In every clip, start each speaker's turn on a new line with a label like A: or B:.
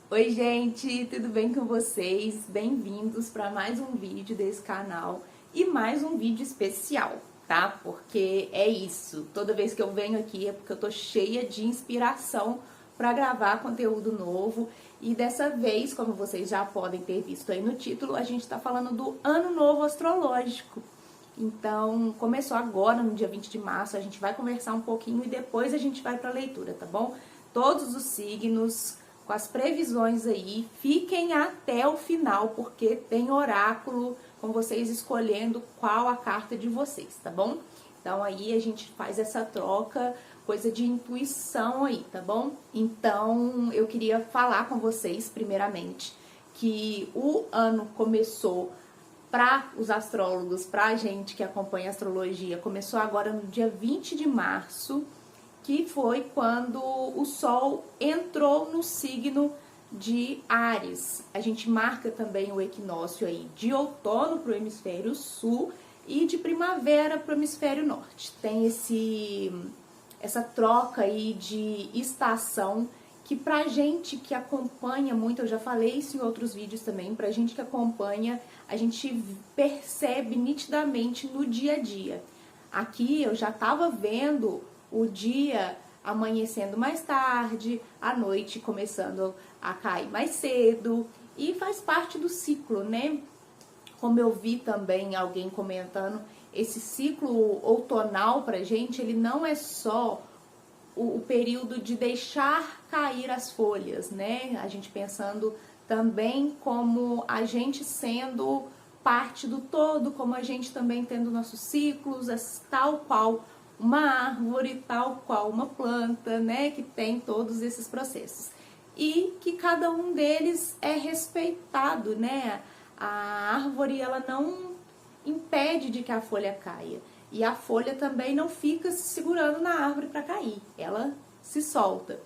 A: Oi gente, tudo bem com vocês? Bem-vindos para mais um vídeo desse canal e mais um vídeo especial, tá? Porque é isso, toda vez que eu venho aqui é porque eu tô cheia de inspiração para gravar conteúdo novo e dessa vez, como vocês já podem ter visto aí no título, a gente tá falando do Ano Novo Astrológico. Então, começou agora, no dia 20 de março, a gente vai conversar um pouquinho e depois a gente vai para a leitura, tá bom? Todos os signos, com as previsões aí, fiquem até o final, porque tem oráculo com vocês escolhendo qual a carta de vocês, tá bom? Então, aí a gente faz essa troca, coisa de intuição aí, tá bom? Então, eu queria falar com vocês, primeiramente, que o ano começou para os astrólogos, para a gente que acompanha a astrologia, começou agora no dia 20 de março, que foi quando o Sol entrou no signo de Áries. A gente marca também o equinócio aí de outono para o hemisfério sul e de primavera para o hemisfério norte. Tem essa troca aí de estação que pra gente que acompanha muito, eu já falei isso em outros vídeos também, pra gente que acompanha, a gente percebe nitidamente no dia a dia. Aqui eu já tava vendo o dia amanhecendo mais tarde, a noite começando a cair mais cedo, e faz parte do ciclo, né? Como eu vi também alguém comentando, esse ciclo outonal pra gente, ele não é só o período de deixar cair as folhas, né? A gente pensando também como a gente sendo parte do todo, como a gente também tendo nossos ciclos, tal qual uma árvore, tal qual uma planta, né? Que tem todos esses processos. E que cada um deles é respeitado, né? A árvore, ela não impede de que a folha caia. E a folha também não fica se segurando na árvore para cair, ela se solta.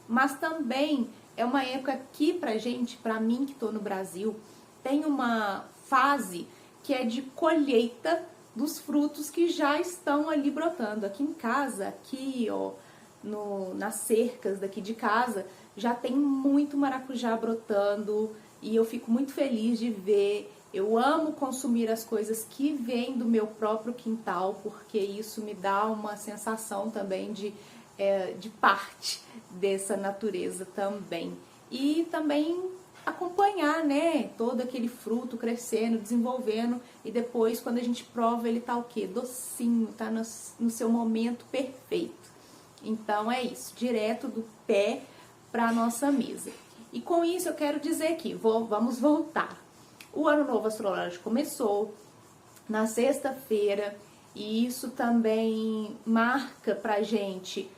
A: Mas também é uma época que pra gente, pra mim que tô no Brasil, tem uma fase que é de colheita dos frutos que já estão ali brotando. Aqui em casa, aqui ó, nas cercas daqui de casa, já tem muito maracujá brotando e eu fico muito feliz de ver. Eu amo consumir as coisas que vêm do meu próprio quintal, porque isso me dá uma sensação também de parte dessa natureza também. E também acompanhar, né, todo aquele fruto crescendo, desenvolvendo, e depois quando a gente prova ele tá o quê? Docinho, tá no seu momento perfeito. Então é isso, direto do pé para a nossa mesa. E com isso eu quero dizer que vamos voltar. O Ano Novo Astrológico começou na sexta-feira e isso também marca pra gente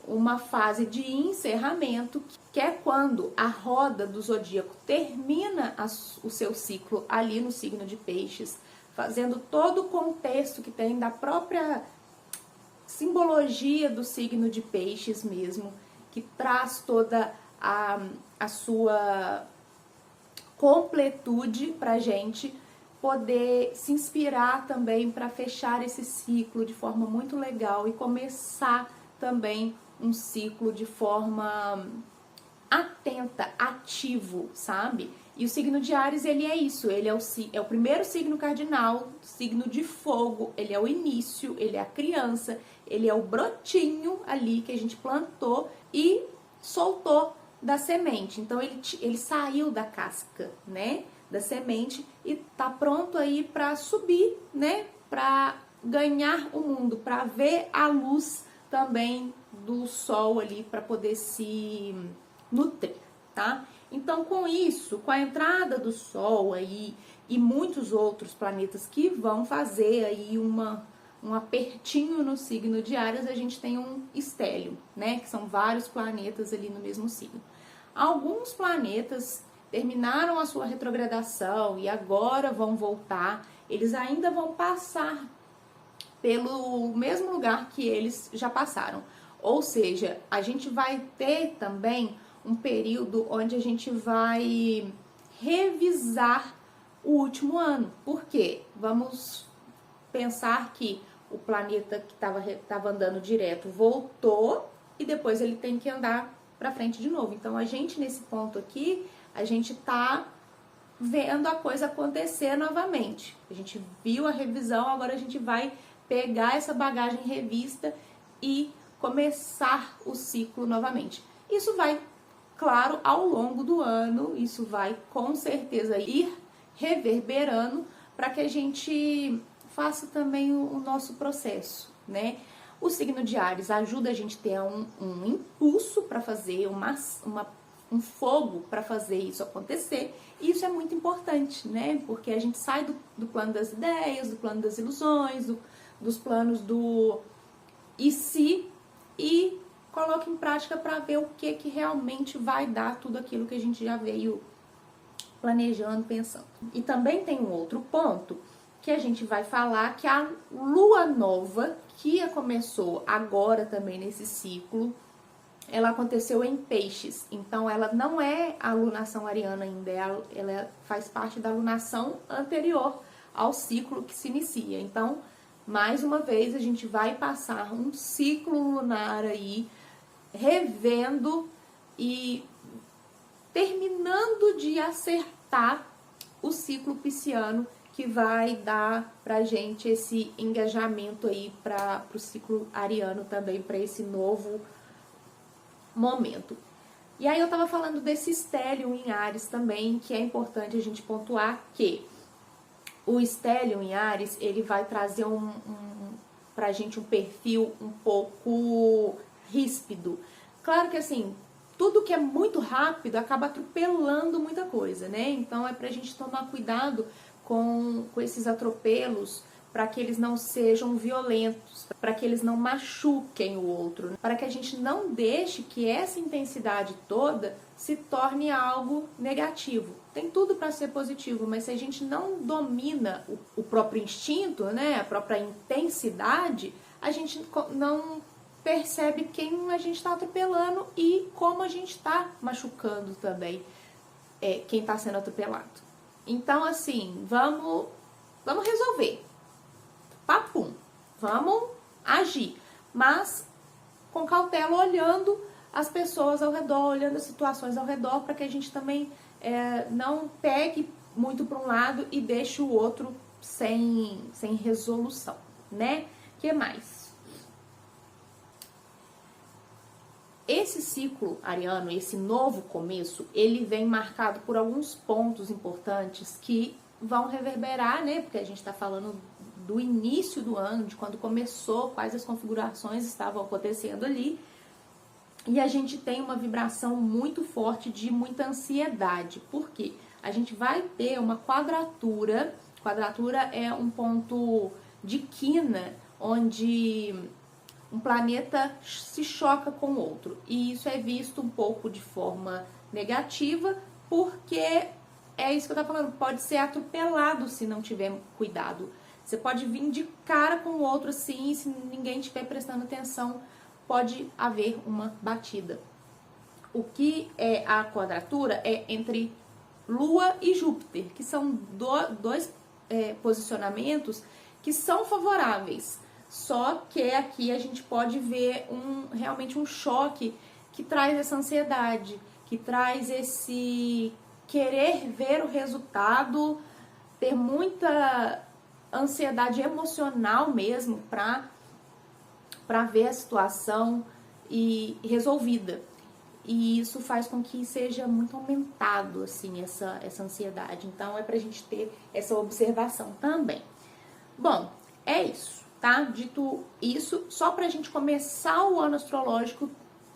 A: uma fase de encerramento, que é quando a roda do zodíaco termina o seu ciclo ali no signo de Peixes, fazendo todo o contexto que tem da própria simbologia do signo de Peixes mesmo, que traz toda a sua completude para a gente poder se inspirar também para fechar esse ciclo de forma muito legal e começar também um ciclo de forma atenta, ativo, sabe? E o signo de Áries, ele é isso, ele é o primeiro signo cardinal, signo de fogo, ele é o início, ele é a criança, ele é o brotinho ali que a gente plantou e soltou da semente. Então ele saiu da casca, né, da semente e tá pronto aí para subir, né, para ganhar o mundo, para ver a luz também do sol ali, para poder se nutrir, tá? Então com isso, com a entrada do sol aí e muitos outros planetas que vão fazer aí um apertinho no signo de Áries, a gente tem um estélio, né? Que são vários planetas ali no mesmo signo. Alguns planetas terminaram a sua retrogradação e agora vão voltar. Eles ainda vão passar pelo mesmo lugar que eles já passaram. Ou seja, a gente vai ter também um período onde a gente vai revisar o último ano. Por quê? Vamos pensar que o planeta que estava andando direto voltou e depois ele tem que andar para frente de novo. Então a gente nesse ponto aqui, a gente tá vendo a coisa acontecer novamente. A gente viu a revisão, agora a gente vai pegar essa bagagem revista e começar o ciclo novamente. Isso vai, claro, ao longo do ano, isso vai com certeza ir reverberando para que a gente faça também o nosso processo, né? O signo de Áries ajuda a gente a ter um impulso para fazer, um fogo para fazer isso acontecer. E isso é muito importante, né? Porque a gente sai do plano das ideias, do plano das ilusões, dos planos do e se, e coloca em prática para ver o que realmente vai dar tudo aquilo que a gente já veio planejando, pensando. E também tem um outro ponto que a gente vai falar, que a lua nova, que começou agora também nesse ciclo, ela aconteceu em Peixes. Então ela não é a lunação ariana ainda, ela faz parte da lunação anterior ao ciclo que se inicia. Então, mais uma vez, a gente vai passar um ciclo lunar aí, revendo e terminando de acertar o ciclo pisciano, que vai dar pra gente esse engajamento aí para o ciclo ariano também, para esse novo momento. E aí eu tava falando desse estélio em Áries também, que é importante a gente pontuar que o estélio em Áries, ele vai trazer pra gente um perfil um pouco ríspido. Claro que assim, tudo que é muito rápido acaba atropelando muita coisa, né? Então é pra gente tomar cuidado com esses atropelos, para que eles não sejam violentos, para que eles não machuquem o outro, para que a gente não deixe que essa intensidade toda se torne algo negativo. Tem tudo para ser positivo, mas se a gente não domina o próprio instinto, né, a própria intensidade, a gente não percebe quem a gente está atropelando e como a gente está machucando também quem está sendo atropelado. Então, assim, vamos resolver. Papum, vamos agir, mas com cautela, olhando as pessoas ao redor, olhando as situações ao redor, para que a gente também não pegue muito para um lado e deixe o outro sem resolução, né? O que mais? Esse ciclo ariano, esse novo começo, ele vem marcado por alguns pontos importantes que vão reverberar, né? Porque a gente está falando do início do ano, de quando começou, quais as configurações estavam acontecendo ali. E a gente tem uma vibração muito forte de muita ansiedade. Por quê? A gente vai ter uma quadratura. Quadratura é um ponto de quina, onde um planeta se choca com o outro. E isso é visto um pouco de forma negativa, porque é isso que eu tava falando, pode ser atropelado se não tiver cuidado. Você pode vir de cara com o outro assim, e se ninguém estiver prestando atenção, pode haver uma batida. O que é a quadratura é entre Lua e Júpiter, que são dois posicionamentos que são favoráveis. Só que aqui a gente pode ver realmente um choque que traz essa ansiedade, que traz esse querer ver o resultado, ter muita ansiedade emocional mesmo para ver a situação e resolvida. E isso faz com que seja muito aumentado assim essa ansiedade. Então é pra gente ter essa observação também. Bom, é isso. Tá? Dito isso, só pra gente começar o ano astrológico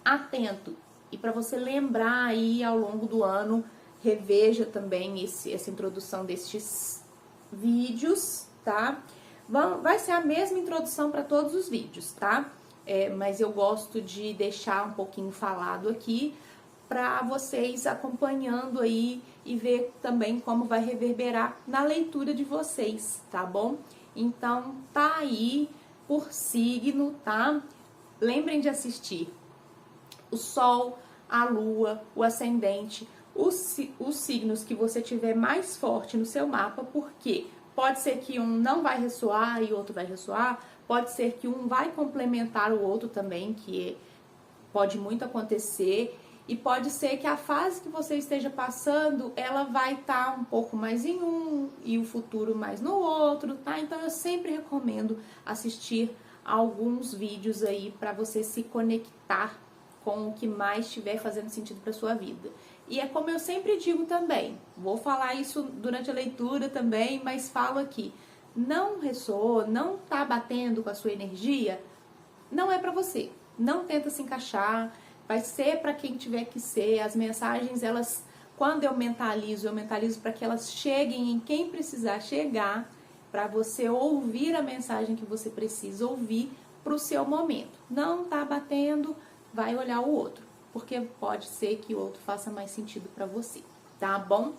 A: atento. E para você lembrar aí ao longo do ano, reveja também essa introdução destes vídeos, tá? Vai ser a mesma introdução para todos os vídeos, tá? Mas eu gosto de deixar um pouquinho falado aqui para vocês acompanhando aí e ver também como vai reverberar na leitura de vocês, tá bom? Então, tá aí por signo, tá? Lembrem de assistir o Sol, a Lua, o Ascendente, os signos que você tiver mais forte no seu mapa, porque pode ser que um não vai ressoar e outro vai ressoar, pode ser que um vai complementar o outro também, que pode muito acontecer. E pode ser que a fase que você esteja passando, ela vai estar um pouco mais em um e o futuro mais no outro, tá? Então eu sempre recomendo assistir alguns vídeos aí para você se conectar com o que mais estiver fazendo sentido para sua vida. E é como eu sempre digo também, vou falar isso durante a leitura também, mas falo aqui, não ressoou, não tá batendo com a sua energia, não é para você. Não tenta se encaixar, vai ser para quem tiver que ser. As mensagens, elas, quando eu mentalizo para que elas cheguem em quem precisar chegar, para você ouvir a mensagem que você precisa ouvir para o seu momento. Não tá batendo, vai olhar o outro, porque pode ser que o outro faça mais sentido para você, tá bom?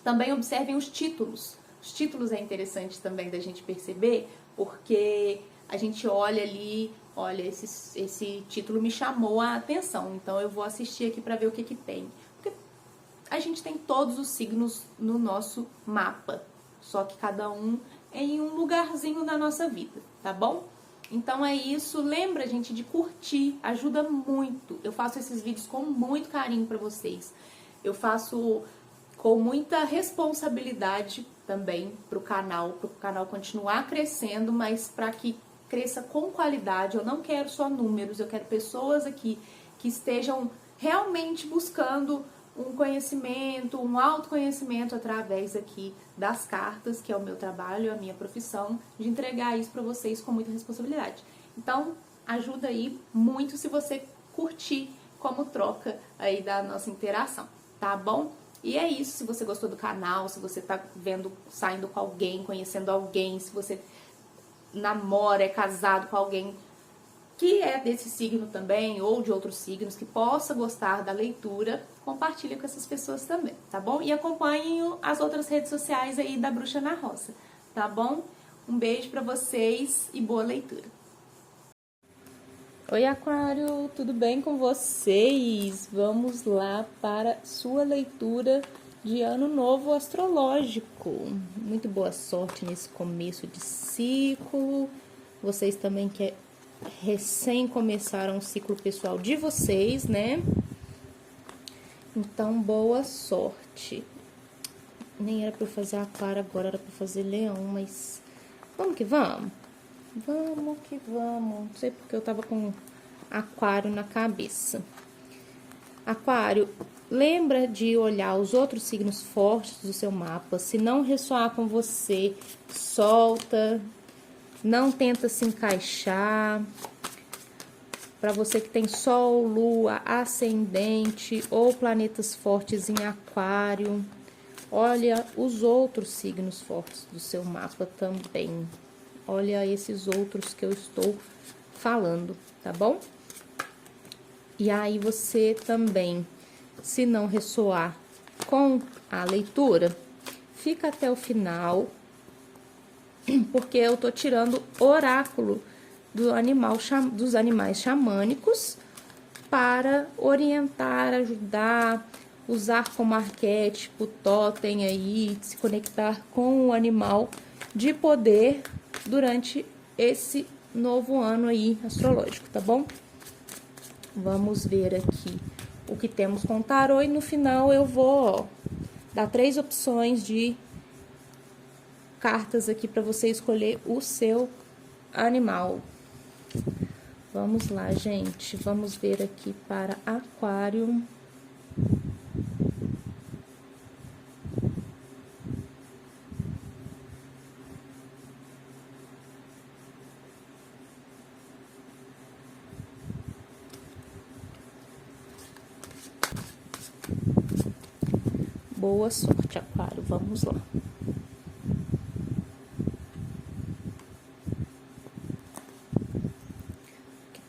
A: Também observem os títulos. Os títulos é interessante também da gente perceber, porque a gente olha ali, olha, esse título me chamou a atenção, então eu vou assistir aqui para ver o que que tem. Porque a gente tem todos os signos no nosso mapa, só que cada um em um lugarzinho da nossa vida, tá bom? Então é isso, lembra, gente, de curtir, ajuda muito. Eu faço esses vídeos com muito carinho para vocês. Eu faço com muita responsabilidade também para o canal continuar crescendo, mas para que cresça com qualidade. Eu não quero só números, eu quero pessoas aqui que estejam realmente buscando um conhecimento, um autoconhecimento através aqui das cartas, que é o meu trabalho, a minha profissão, de entregar isso para vocês com muita responsabilidade. Então, ajuda aí muito se você curtir como troca aí da nossa interação, tá bom? E é isso, se você gostou do canal, se você tá vendo, saindo com alguém, conhecendo alguém, se você namora, é casado com alguém que é desse signo também, ou de outros signos, que possa gostar da leitura, compartilhe com essas pessoas também, tá bom? E acompanhem as outras redes sociais aí da Bruxa na Roça, tá bom? Um beijo pra vocês e boa leitura. Oi, Aquário, tudo bem com vocês? Vamos lá para sua leitura de Ano Novo Astrológico. Muito boa sorte nesse começo de ciclo. Vocês também que recém começaram o ciclo pessoal de vocês, né? Então, boa sorte. Nem era pra eu fazer Aquário agora, era pra fazer Leão, mas vamos que vamos. Vamos que vamos. Não sei porque eu tava com Aquário na cabeça. Aquário, lembra de olhar os outros signos fortes do seu mapa. Se não ressoar com você, solta. Não tenta se encaixar. Para você que tem Sol, Lua, Ascendente ou planetas fortes em Aquário, olha os outros signos fortes do seu mapa também. Olha esses outros que eu estou falando, tá bom? E aí você também, se não ressoar com a leitura, fica até o final, porque eu tô tirando oráculo dos animais xamânicos para orientar, ajudar, usar como arquétipo, totem aí, se conectar com o animal de poder durante esse novo ano aí astrológico, tá bom? Vamos ver aqui o que temos com o tarô e no final eu vou dar 3 opções de cartas aqui para você escolher o seu animal. Vamos lá, gente. Vamos ver aqui para Aquário. Boa sorte, Aquário. Vamos lá.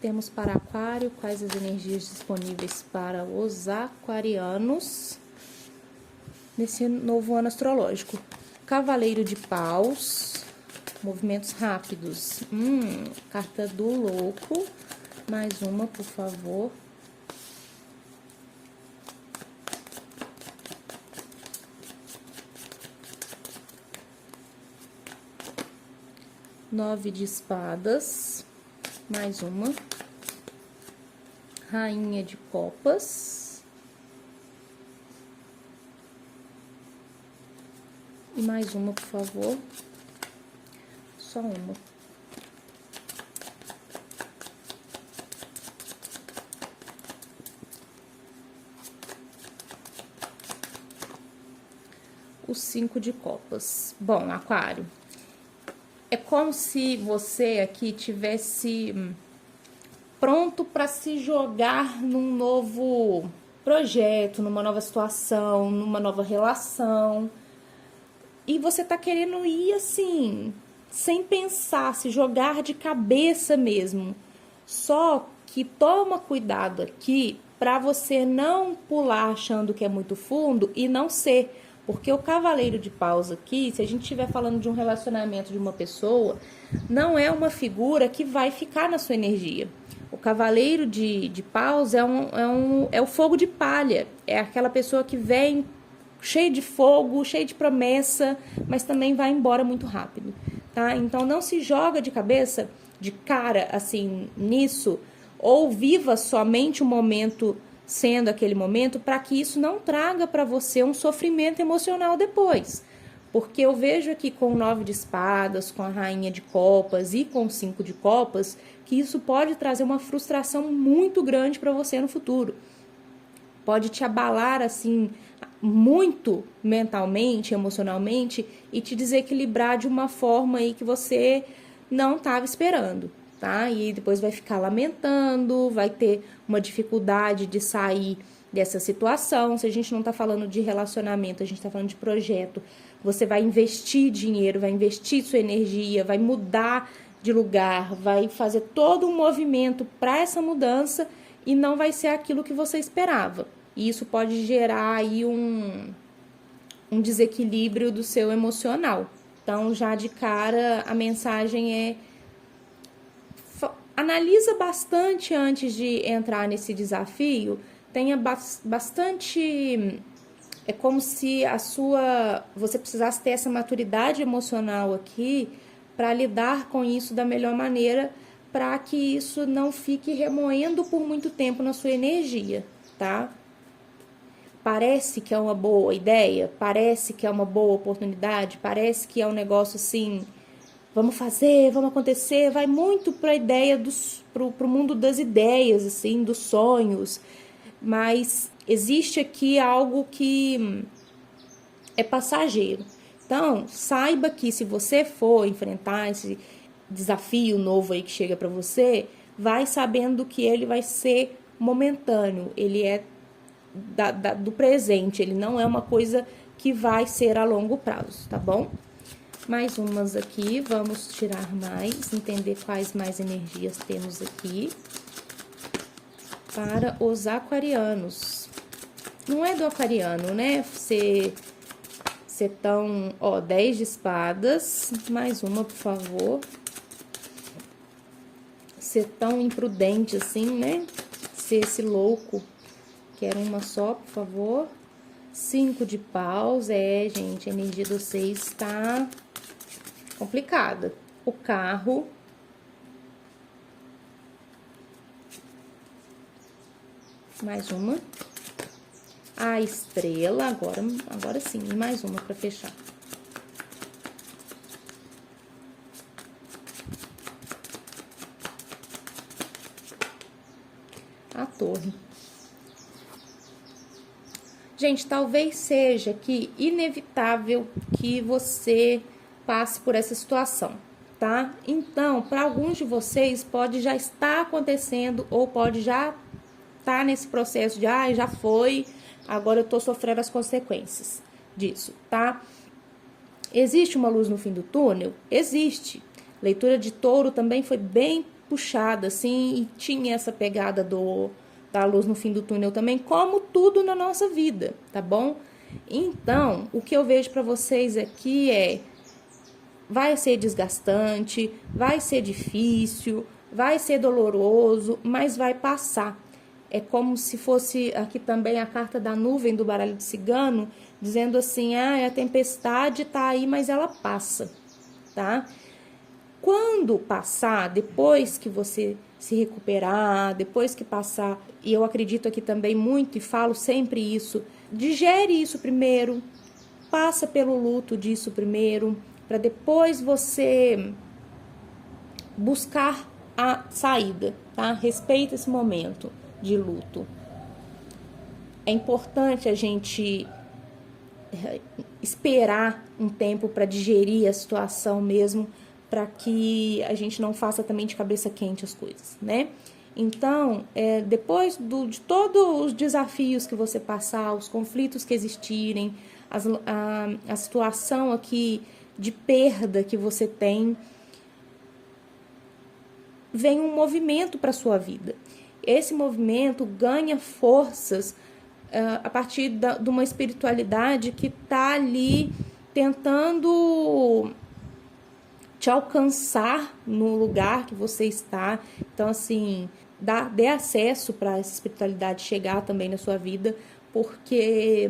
A: Temos para Aquário, quais as energias disponíveis para os aquarianos nesse novo ano astrológico. Cavaleiro de Paus, movimentos rápidos. Carta do Louco. Mais uma, por favor. Nove de Espadas. Mais uma. Rainha de Copas. E mais uma, por favor. Só uma. O 5 de copas. Bom, Aquário, é como se você aqui tivesse pronto para se jogar num novo projeto, numa nova situação, numa nova relação. E você tá querendo ir assim, sem pensar, se jogar de cabeça mesmo. Só que toma cuidado aqui para você não pular achando que é muito fundo e não ser. Porque o cavaleiro de paus aqui, se a gente estiver falando de um relacionamento de uma pessoa, não é uma figura que vai ficar na sua energia. O cavaleiro de paus é o fogo de palha. É aquela pessoa que vem cheio de fogo, cheio de promessa, mas também vai embora muito rápido, tá? Então não se joga de cabeça, de cara, assim, nisso, ou viva somente o momento sendo aquele momento, para que isso não traga para você um sofrimento emocional depois. Porque eu vejo aqui com o 9 de espadas, com a rainha de copas e com o 5 de copas, que isso pode trazer uma frustração muito grande para você no futuro. Pode te abalar, assim, muito mentalmente, emocionalmente, e te desequilibrar de uma forma aí que você não estava esperando, tá? E depois vai ficar lamentando, vai ter uma dificuldade de sair dessa situação. Se a gente não tá falando de relacionamento, a gente tá falando de projeto, você vai investir dinheiro, vai investir sua energia, vai mudar de lugar, vai fazer todo um movimento para essa mudança e não vai ser aquilo que você esperava. E isso pode gerar aí um desequilíbrio do seu emocional. Então, já de cara, a mensagem é: analisa bastante antes de entrar nesse desafio, tenha bastante... É como se você precisasse ter essa maturidade emocional aqui para lidar com isso da melhor maneira, para que isso não fique remoendo por muito tempo na sua energia, tá? Parece que é uma boa ideia, parece que é uma boa oportunidade, parece que é um negócio assim, vamos fazer, vamos acontecer, vai muito para a ideia pro mundo das ideias, assim, dos sonhos, mas existe aqui algo que é passageiro. Então, saiba que se você for enfrentar esse desafio novo aí que chega para você, vai sabendo que ele vai ser momentâneo, ele é do presente, ele não é uma coisa que vai ser a longo prazo, tá bom? Mais umas aqui, vamos tirar mais, entender quais mais energias temos aqui para os aquarianos. Não é do aquariano, né? Ser tão... Ó, 10 de espadas, mais uma, por favor. Ser tão imprudente assim, né? Ser esse louco. Quero uma só, por favor. 5 de paus, gente, a energia do 6 tá complicada. O carro. Mais uma. A estrela, agora sim, e mais uma para fechar. A torre. Gente, talvez seja que inevitável que você passe por essa situação, tá? Então, para alguns de vocês pode já estar acontecendo ou pode já estar nesse processo de, já foi, agora eu tô sofrendo as consequências disso, tá? Existe uma luz no fim do túnel? Existe. Leitura de touro também foi bem puxada, assim, e tinha essa pegada da luz no fim do túnel também, como tudo na nossa vida, tá bom? Então, o que eu vejo para vocês aqui é: vai ser desgastante, vai ser difícil, vai ser doloroso, mas vai passar. É como se fosse aqui também a carta da nuvem do baralho de cigano, dizendo assim, a tempestade tá aí, mas ela passa, tá? Quando passar, depois que você se recuperar, depois que passar, e eu acredito aqui também muito e falo sempre isso, digere isso primeiro, passa pelo luto disso primeiro, para depois você buscar a saída, tá? Respeita esse momento de luto. É importante a gente esperar um tempo para digerir a situação mesmo, para que a gente não faça também de cabeça quente as coisas, né? Então, depois de todos os desafios que você passar, os conflitos que existirem, a situação aqui de perda que você tem, vem um movimento para a sua vida. Esse movimento ganha forças a partir de uma espiritualidade que está ali tentando te alcançar no lugar que você está. Então, assim, dê acesso para essa espiritualidade chegar também na sua vida, porque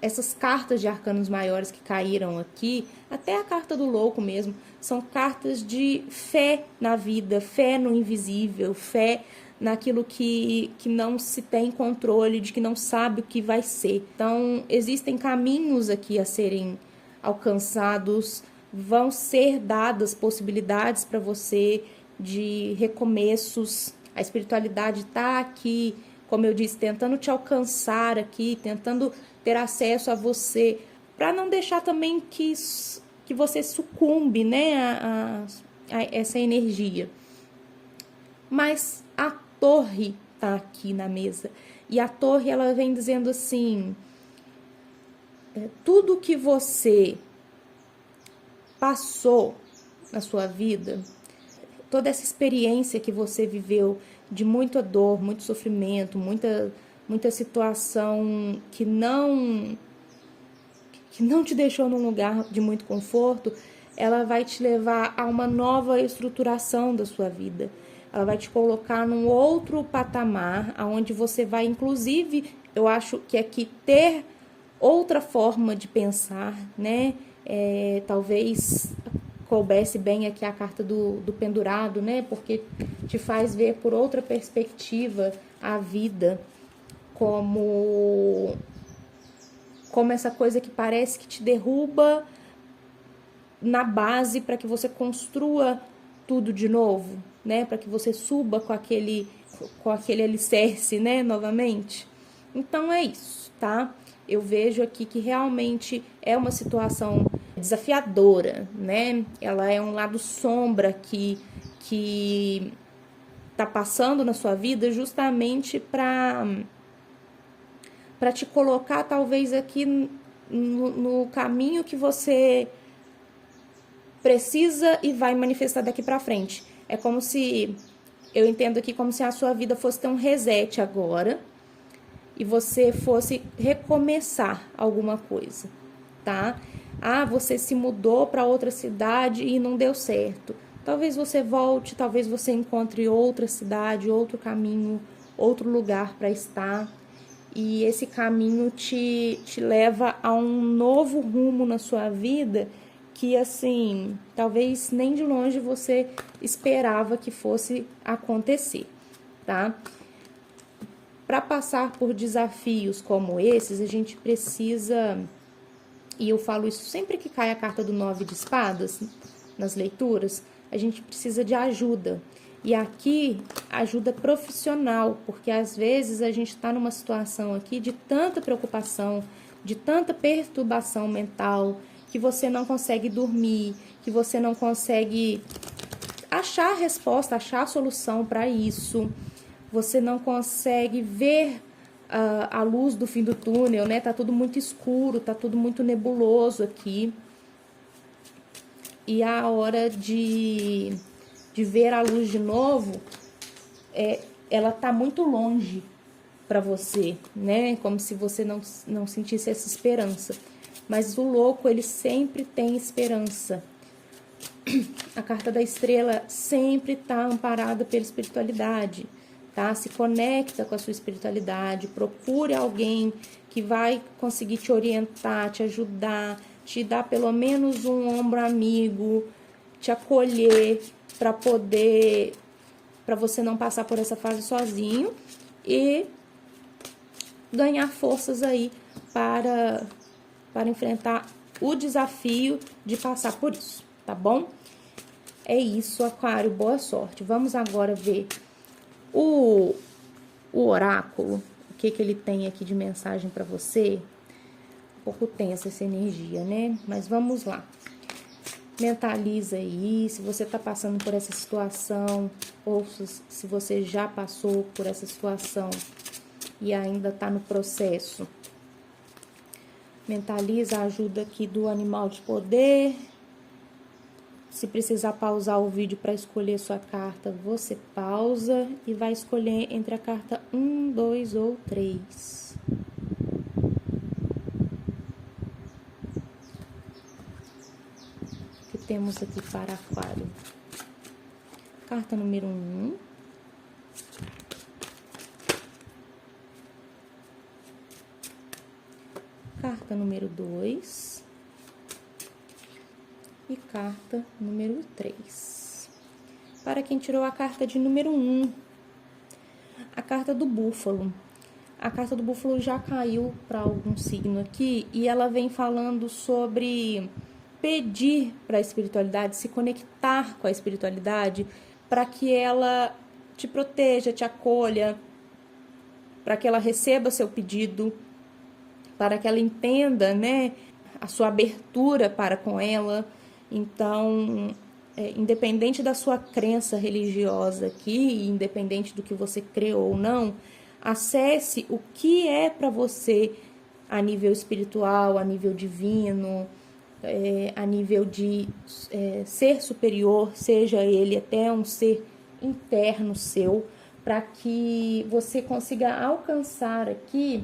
A: essas cartas de arcanos maiores que caíram aqui, até a carta do louco mesmo, são cartas de fé na vida, fé no invisível, fé naquilo que não se tem controle, de que não sabe o que vai ser. Então, existem caminhos aqui a serem alcançados, vão ser dadas possibilidades para você de recomeços. A espiritualidade está aqui, como eu disse, tentando te alcançar aqui, tentando ter acesso a você, para não deixar também que você sucumbe, né, a essa energia. Mas a torre está aqui na mesa, e a torre, ela vem dizendo assim, tudo que você passou na sua vida, toda essa experiência que você viveu de muita dor, muito sofrimento, muita situação que não te deixou num lugar de muito conforto, ela vai te levar a uma nova estruturação da sua vida. Ela vai te colocar num outro patamar, onde você vai, inclusive, eu acho que aqui ter outra forma de pensar, né? Talvez coubesse bem aqui a carta do pendurado, né? Porque te faz ver por outra perspectiva a vida, como essa coisa que parece que te derruba na base para que você construa tudo de novo, né? Para que você suba com aquele alicerce, né? Novamente. Então é isso, tá? Eu vejo aqui que realmente é uma situação desafiadora, né? Ela é um lado sombra que tá passando na sua vida justamente para te colocar talvez aqui no caminho que você precisa e vai manifestar daqui para frente. É como se, eu entendo aqui como se a sua vida fosse ter um reset agora e você fosse recomeçar alguma coisa, tá? Você se mudou para outra cidade e não deu certo. Talvez você volte, talvez você encontre outra cidade, outro caminho, outro lugar para estar. E esse caminho te leva a um novo rumo na sua vida que, assim, talvez nem de longe você esperava que fosse acontecer, tá? Para passar por desafios como esses, a gente precisa, e eu falo isso sempre que cai a carta do 9 de espadas nas leituras, a gente precisa de ajuda. E aqui, ajuda profissional, porque às vezes a gente está numa situação aqui de tanta preocupação, de tanta perturbação mental, que você não consegue dormir, que você não consegue achar a resposta, achar a solução para isso. Você não consegue ver a luz do fim do túnel, né? Tá tudo muito escuro, tá tudo muito nebuloso aqui. E a hora de ver a luz de novo, ela tá muito longe para você, né? Como se você não sentisse essa esperança. Mas o louco, ele sempre tem esperança. A carta da estrela sempre tá amparada pela espiritualidade, tá? Se conecta com a sua espiritualidade, procure alguém que vai conseguir te orientar, te ajudar, te dar pelo menos um ombro amigo, te acolher, para você não passar por essa fase sozinho e ganhar forças aí para para enfrentar o desafio de passar por isso, tá bom? É isso, Aquário, boa sorte. Vamos agora ver o oráculo, o que ele tem aqui de mensagem para você. Um pouco tensa essa energia, né? Mas vamos lá. Mentaliza aí, se você tá passando por essa situação, ou se você já passou por essa situação e ainda tá no processo. Mentaliza a ajuda aqui do animal de poder. Se precisar pausar o vídeo para escolher sua carta, você pausa e vai escolher entre a carta 1, 2 ou 3. O que temos aqui para Aquário? Carta número 1. Carta número 2. E carta número 3. Para quem tirou a carta de número 1, a carta do búfalo. A carta do búfalo já caiu para algum signo aqui e ela vem falando sobre pedir para a espiritualidade, se conectar com a espiritualidade, para que ela te proteja, te acolha, para que ela receba seu pedido, para que ela entenda, né, a sua abertura para com ela. Então, independente da sua crença religiosa aqui, independente do que você crê ou não, acesse o que é para você a nível espiritual, a nível divino, a nível de ser superior, seja ele até um ser interno seu, para que você consiga alcançar aqui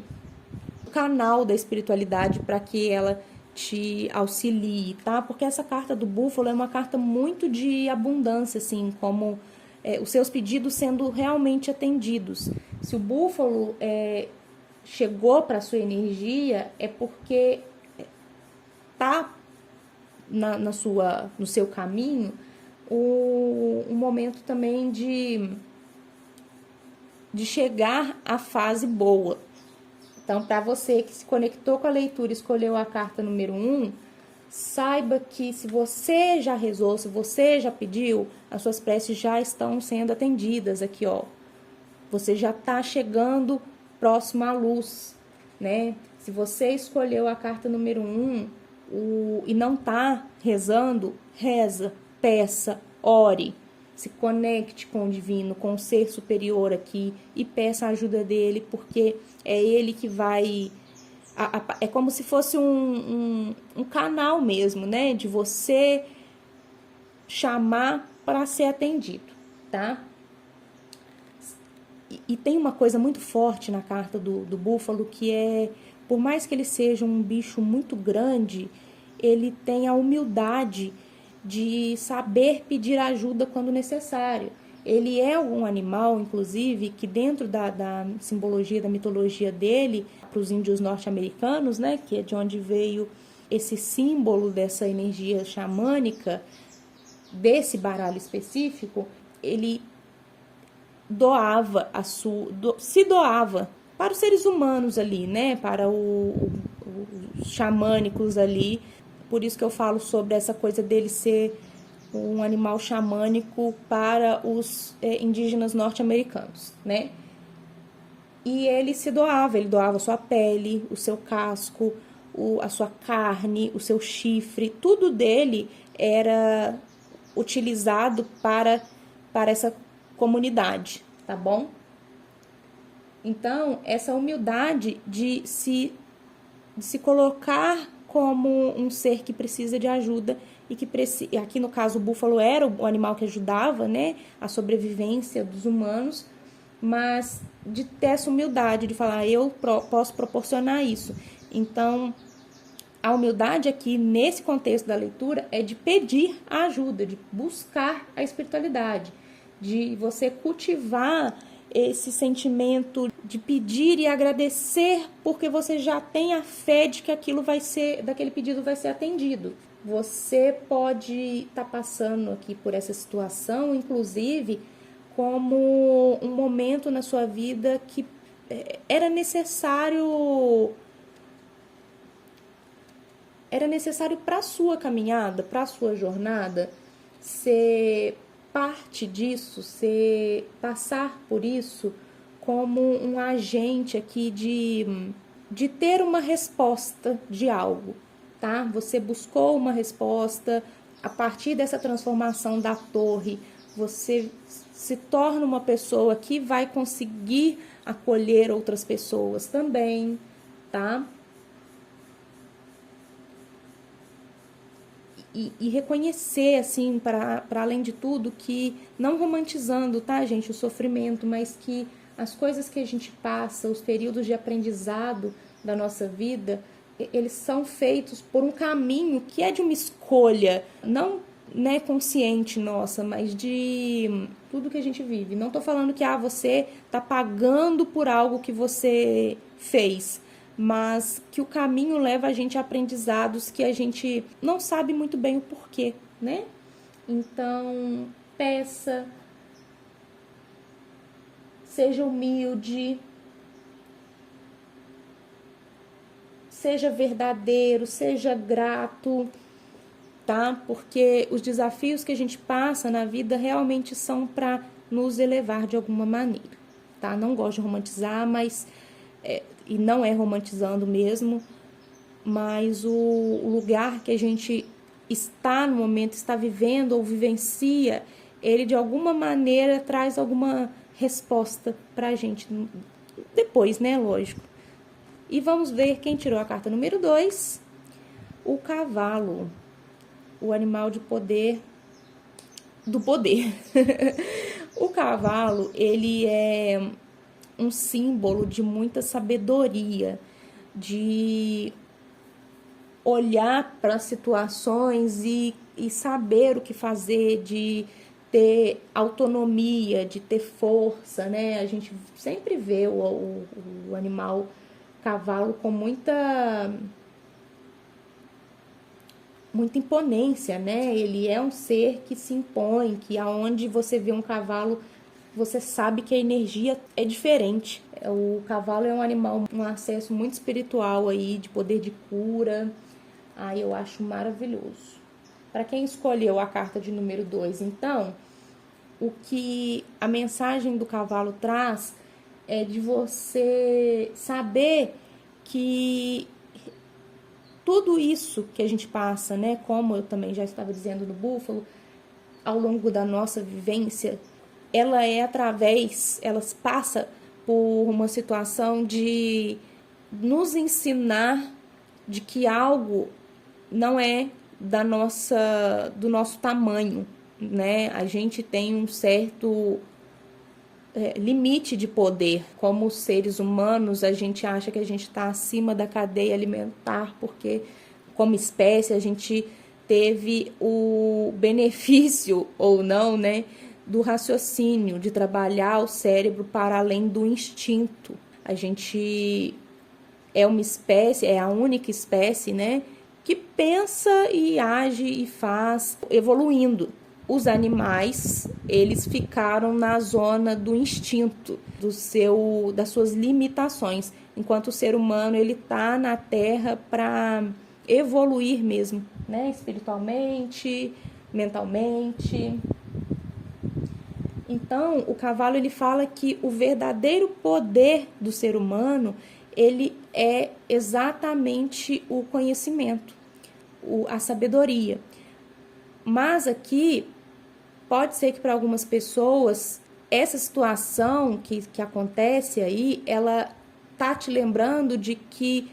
A: o canal da espiritualidade para que ela te auxilie, tá? Porque essa carta do búfalo é uma carta muito de abundância, assim, como os seus pedidos sendo realmente atendidos. Se o búfalo chegou para sua energia, é porque tá no seu caminho um momento também de chegar à fase boa. Então, para você que se conectou com a leitura e escolheu a carta número 1, saiba que se você já rezou, se você já pediu, as suas preces já estão sendo atendidas aqui, ó. Você já está chegando próximo à luz, né? Se você escolheu a carta número 1 e não está rezando, reza, peça, ore. Se conecte com o divino, com o ser superior aqui e peça a ajuda dele, porque é ele que vai... É como se fosse um canal mesmo, né? De você chamar para ser atendido, tá? E tem uma coisa muito forte na carta do búfalo, que é, por mais que ele seja um bicho muito grande, ele tem a humildade de saber pedir ajuda quando necessário. Ele é um animal, inclusive, que dentro da simbologia, da mitologia dele, para os índios norte-americanos, né, que é de onde veio esse símbolo dessa energia xamânica, desse baralho específico, ele se doava para os seres humanos ali, né, para os xamânicos ali. Por isso que eu falo sobre essa coisa dele ser um animal xamânico para os indígenas norte-americanos, né? E ele doava a sua pele, o seu casco, a sua carne, o seu chifre, tudo dele era utilizado para essa comunidade, tá bom? Então, essa humildade de se colocar como um ser que precisa de ajuda e que aqui no caso o búfalo era o animal que ajudava, né, a sobrevivência dos humanos, mas de ter essa humildade de falar, eu posso proporcionar isso. Então, a humildade aqui nesse contexto da leitura é de pedir a ajuda, de buscar a espiritualidade, de você cultivar esse sentimento de pedir e agradecer, porque você já tem a fé de que daquele pedido vai ser atendido. Você pode estar passando aqui por essa situação, inclusive, como um momento na sua vida que era necessário era necessário para a sua caminhada, para a sua jornada, ser parte disso, ser passar por isso como um agente aqui de ter uma resposta de algo, tá? Você buscou uma resposta, a partir dessa transformação da torre, você se torna uma pessoa que vai conseguir acolher outras pessoas também, tá? E reconhecer, assim, para além de tudo, que não romantizando, tá, gente, o sofrimento, mas que as coisas que a gente passa, os períodos de aprendizado da nossa vida, eles são feitos por um caminho que é de uma escolha, não, né, consciente nossa, mas de tudo que a gente vive. Não tô falando que você tá pagando por algo que você fez, mas que o caminho leva a gente a aprendizados que a gente não sabe muito bem o porquê, né? Então, peça, seja humilde, seja verdadeiro, seja grato, tá? Porque os desafios que a gente passa na vida realmente são para nos elevar de alguma maneira, tá? Não gosto de romantizar, mas e não é romantizando mesmo, mas o lugar que a gente está no momento, está vivendo ou vivencia, ele de alguma maneira traz alguma resposta pra gente depois, né? Lógico. E vamos ver quem tirou a carta número 2, o cavalo, o animal de poder, do poder. O cavalo, ele é um símbolo de muita sabedoria, de olhar para as situações e saber o que fazer, de ter autonomia, de ter força, né? A gente sempre vê o animal cavalo com muita imponência, né? Ele é um ser que se impõe, que aonde você vê um cavalo, você sabe que a energia é diferente. O cavalo é um animal, um acesso muito espiritual aí, de poder de cura. Aí eu acho maravilhoso. Para quem escolheu a carta de número 2, então, o que a mensagem do cavalo traz é de você saber que tudo isso que a gente passa, né, como eu também já estava dizendo no Búfalo, ao longo da nossa vivência, ela passa por uma situação de nos ensinar de que algo não é do nosso tamanho, né? A gente tem um certo limite de poder. Como seres humanos, a gente acha que a gente está acima da cadeia alimentar, porque como espécie a gente teve o benefício ou não, né, do raciocínio, de trabalhar o cérebro para além do instinto. A gente é uma espécie, é a única espécie, né, que pensa e age e faz, evoluindo. Os animais, eles ficaram na zona do instinto, das suas limitações, enquanto o ser humano, ele tá na Terra para evoluir mesmo, né, espiritualmente, mentalmente. Então, o cavalo, ele fala que o verdadeiro poder do ser humano, ele é exatamente o conhecimento, a sabedoria. Mas aqui, pode ser que para algumas pessoas, essa situação que acontece aí, ela tá te lembrando de que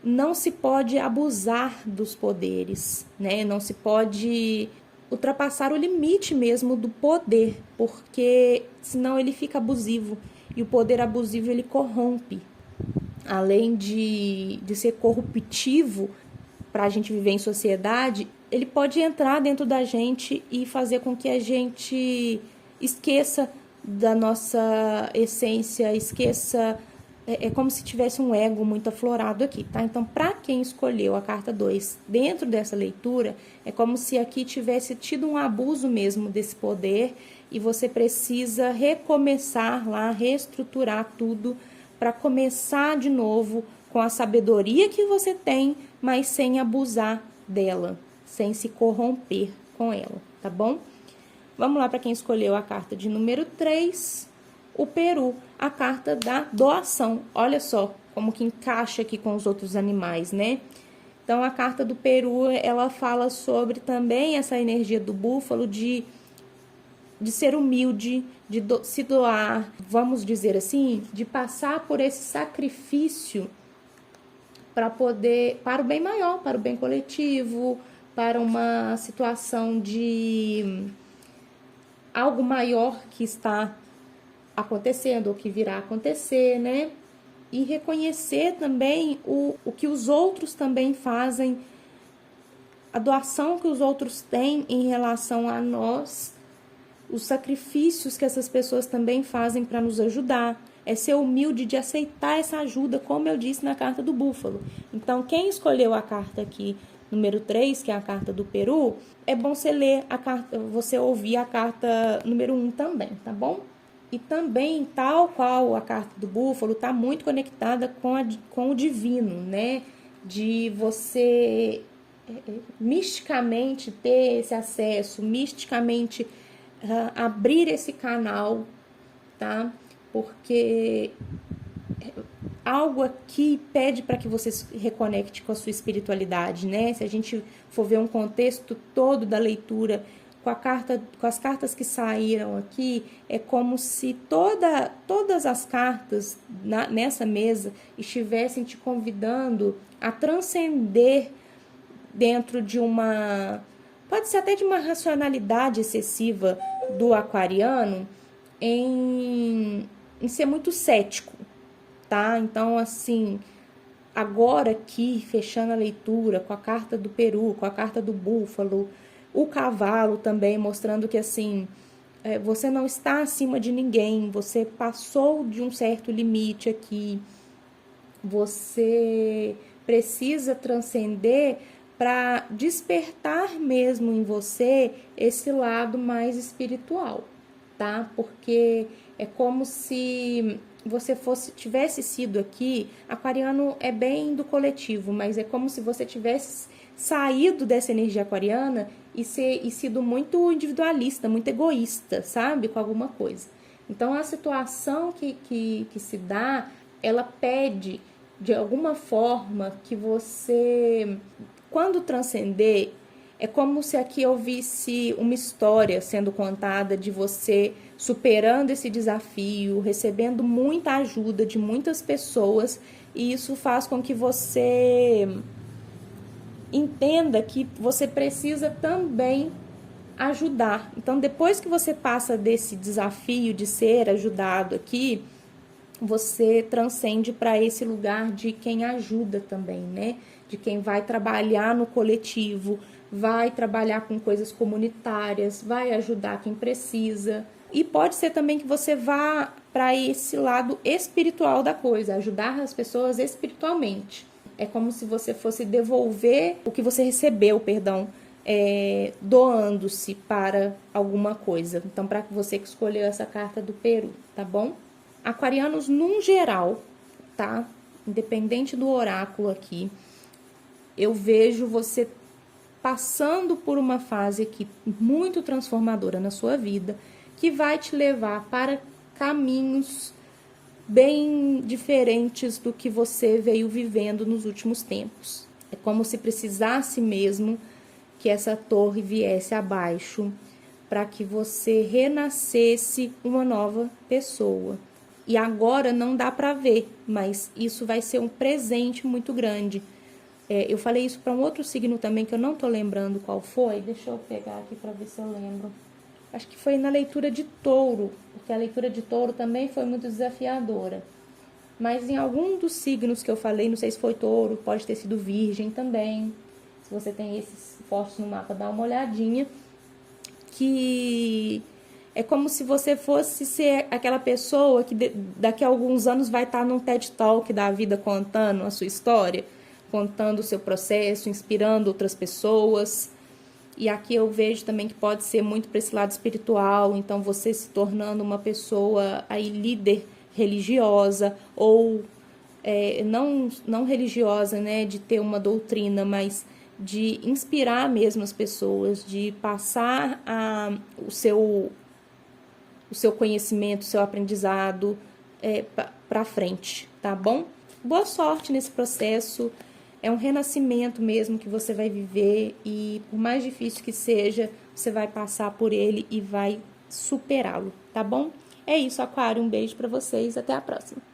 A: não se pode abusar dos poderes, né? Não se pode ultrapassar o limite mesmo do poder, porque senão ele fica abusivo. E o poder abusivo, ele corrompe. Além de ser corruptivo para a gente viver em sociedade, ele pode entrar dentro da gente e fazer com que a gente esqueça da nossa essência, esqueça. É como se tivesse um ego muito aflorado aqui, tá? Então, para quem escolheu a carta 2 dentro dessa leitura, é como se aqui tivesse tido um abuso mesmo desse poder e você precisa recomeçar lá, reestruturar tudo para começar de novo com a sabedoria que você tem, mas sem abusar dela, sem se corromper com ela, tá bom? Vamos lá para quem escolheu a carta de número 3, o Peru, a carta da doação. Olha só como que encaixa aqui com os outros animais, né? Então, a carta do Peru, ela fala sobre também essa energia do búfalo de ser humilde, de se doar, vamos dizer assim, de passar por esse sacrifício para o bem maior, para o bem coletivo, para uma situação de algo maior que está acontecendo ou que virá a acontecer, né? E reconhecer também o que os outros também fazem, a doação que os outros têm em relação a nós, os sacrifícios que essas pessoas também fazem para nos ajudar. É ser humilde de aceitar essa ajuda, como eu disse na carta do búfalo. Então, quem escolheu a carta aqui, número 3, que é a carta do Peru, é bom você ler a carta, você ouvir a carta número 1 também, tá bom? E também, tal qual a carta do búfalo, está muito conectada com o divino, né? De você misticamente ter esse acesso, misticamente abrir esse canal, tá? Porque algo aqui pede para que você se reconecte com a sua espiritualidade, né? Se a gente for ver um contexto todo da leitura com as cartas que saíram aqui, é como se todas as cartas nessa mesa estivessem te convidando a transcender dentro de pode ser até de uma racionalidade excessiva do aquariano em ser muito cético, tá? Então, assim, agora aqui, fechando a leitura com a carta do Peru, com a carta do búfalo, o cavalo também, mostrando que, assim, você não está acima de ninguém, você passou de um certo limite aqui, você precisa transcender para despertar mesmo em você esse lado mais espiritual, tá? Porque é como se você tivesse sido aqui, aquariano é bem do coletivo, mas é como se você tivesse saído dessa energia aquariana e sido muito individualista, muito egoísta, sabe? Com alguma coisa. Então, a situação que se dá, ela pede, de alguma forma, que você, quando transcender, é como se aqui eu visse uma história sendo contada de você superando esse desafio, recebendo muita ajuda de muitas pessoas, e isso faz com que você entenda que você precisa também ajudar. Então, depois que você passa desse desafio de ser ajudado aqui, você transcende para esse lugar de quem ajuda também, né? De quem vai trabalhar no coletivo, vai trabalhar com coisas comunitárias, vai ajudar quem precisa. E pode ser também que você vá para esse lado espiritual da coisa, ajudar as pessoas espiritualmente. É como se você fosse devolver o que você recebeu, doando-se para alguma coisa. Então, para você que escolheu essa carta do Peru, tá bom? Aquarianos, num geral, tá? Independente do oráculo aqui, eu vejo você passando por uma fase aqui muito transformadora na sua vida, que vai te levar para caminhos bem diferentes do que você veio vivendo nos últimos tempos. É como se precisasse mesmo que essa torre viesse abaixo para que você renascesse uma nova pessoa. E agora não dá para ver, mas isso vai ser um presente muito grande. Eu falei isso para um outro signo também, que eu não tô lembrando qual foi. Deixa eu pegar aqui para ver se eu lembro. Acho que foi na leitura de Touro, porque a leitura de Touro também foi muito desafiadora. Mas em algum dos signos que eu falei, não sei se foi Touro, pode ter sido Virgem também. Se você tem esses fortes no mapa, dá uma olhadinha. Que é como se você fosse ser aquela pessoa que daqui a alguns anos vai estar num TED Talk da vida contando a sua história, contando o seu processo, inspirando outras pessoas. E aqui eu vejo também que pode ser muito para esse lado espiritual, então você se tornando uma pessoa aí líder religiosa ou não religiosa, né, de ter uma doutrina, mas de inspirar mesmo as pessoas, de passar o seu conhecimento, o seu aprendizado para frente, tá bom? Boa sorte nesse processo, é um renascimento mesmo que você vai viver e por mais difícil que seja, você vai passar por ele e vai superá-lo, tá bom? É isso, Aquário, um beijo para vocês, até a próxima.